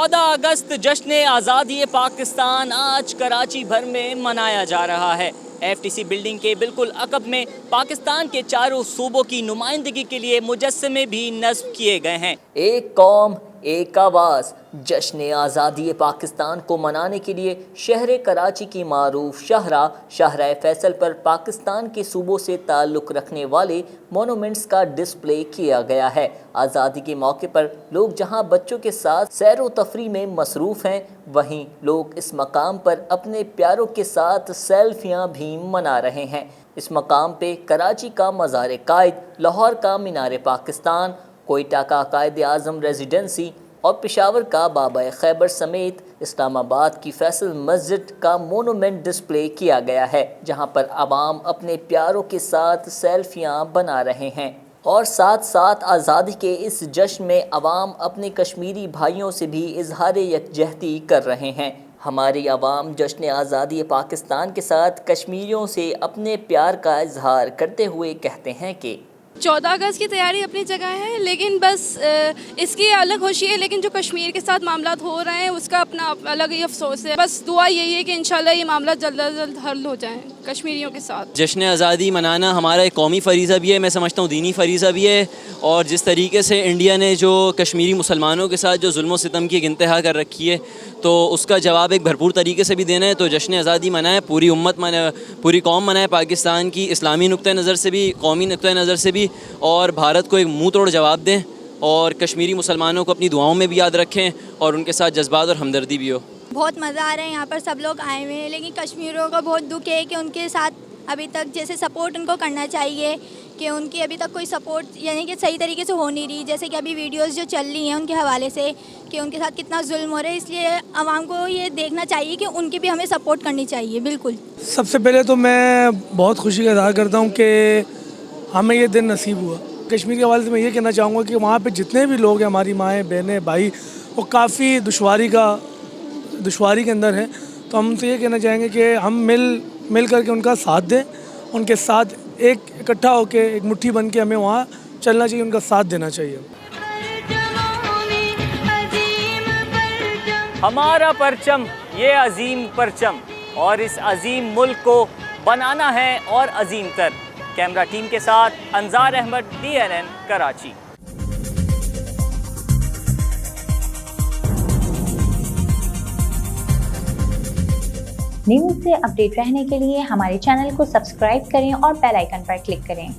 14 अगस्त जश्न आज़ादी पाकिस्तान आज कराची भर में मनाया जा रहा है। एफटीसी बिल्डिंग के बिल्कुल अकब में पाकिस्तान के चारों सूबों की नुमाइंदगी के लिए मुजस्समे भी नस्ब किए गए हैं। एक कौम एक आवाज़ जश्न आज़ादी पाकिस्तान को मनाने के लिए शहर कराची की मारूफ शाहरा फैसल पर पाकिस्तान के सूबों से ताल्लुक़ रखने वाले मोनूमेंट्स का डिस्प्ले किया गया है। आज़ादी के मौके पर लोग जहां बच्चों के साथ सैर व तफरी में मसरूफ़ हैं, वहीं लोग इस मकाम पर अपने प्यारों के साथ सेल्फियाँ भी मना रहे हैं। इस मकाम पे कराची का मज़ार कायद, लाहौर का मीनार पाकिस्तान, कोयटा का कायद आज़म रेजिडेंसी और पेशावर का बाबा खैबर समेत इस्लामाबाद की फैसल मस्जिद का मोनूमेंट डिस्प्ले किया गया है, जहां पर आवाम अपने प्यारों के साथ सेल्फियां बना रहे हैं। और साथ साथ आज़ादी के इस जश्न में आवाम अपने कश्मीरी भाइयों से भी इजहार यकजहती कर रहे हैं। हमारी आवाम जश्न आज़ादी पाकिस्तान के साथ कश्मीरियों से अपने प्यार का इजहार करते हुए कहते हैं कि 14 अगस्त की तैयारी अपनी जगह है, लेकिन बस इसकी अलग खुशी है, लेकिन जो कश्मीर के साथ मामला हो रहे हैं उसका अपना अलग ही अफसोस है। बस दुआ यही है कि इंशाल्लाह ये मामला जल्द अज जल्द हल हो जाए कश्मीरियों के साथ। जश्न आज़ादी मनाना हमारा एक कौमी फ़रीज़ा भी है, मैं समझता हूँ दीनी फ़रीज़ा भी है। और जिस तरीके से इंडिया ने जो कश्मीरी मुसलमानों के साथ जो जुल्म व सितम की एक इंतहा कर रखी है, तो उसका जवाब एक भरपूर तरीके से भी देना है। तो जश्न आज़ादी मनाए, पूरी उम्मत मनाए, पूरी कौम मनाए, पाकिस्तान की इस्लामी नुक्ता नज़र से भी, कौमी नुक्ता नज़र से भी, और भारत को एक मुँह तोड़ जवाब दें और कश्मीरी मुसलमानों को अपनी दुआओं में भी याद रखें और उनके साथ जज्बात और हमदर्दी भी हो। बहुत मज़ा आ रहा है, यहाँ पर सब लोग आए हुए हैं, लेकिन कश्मीरियों को बहुत दुख है कि उनके साथ अभी तक जैसे सपोर्ट उनको करना चाहिए कि उनकी अभी तक कोई सपोर्ट यानी कि सही तरीके से हो नहीं रही। जैसे कि अभी वीडियोस जो चल रही हैं उनके हवाले से कि उनके साथ कितना जुल्म हो रहा है, इसलिए आवाम को ये देखना चाहिए कि उनकी भी हमें सपोर्ट करनी चाहिए। बिल्कुल। सबसे पहले तो मैं बहुत खुशी का इज़हार करता हूँ कि हमें ये दिन नसीब हुआ। कश्मीर के हवाले से मैं ये कहना चाहूँगा कि वहाँ पे जितने भी लोग हैं, हमारी माएँ बहनें भाई, वो काफ़ी दुश्वारी के अंदर हैं। तो हम तो ये कहना चाहेंगे कि हम मिल करके उनका साथ दें, उनके साथ एक इकट्ठा होकर एक मुट्ठी बन के हमें वहाँ चलना चाहिए, उनका साथ देना चाहिए। हमारा परचम ये अजीम परचम, और इस अजीम मुल्क को बनाना है और अजीम तर। कैमरा टीम के साथ अंजार अहमद, DNN कराची। न्यूज़ से अपडेट रहने के लिए हमारे चैनल को सब्सक्राइब करें और बेल आइकन पर क्लिक करें।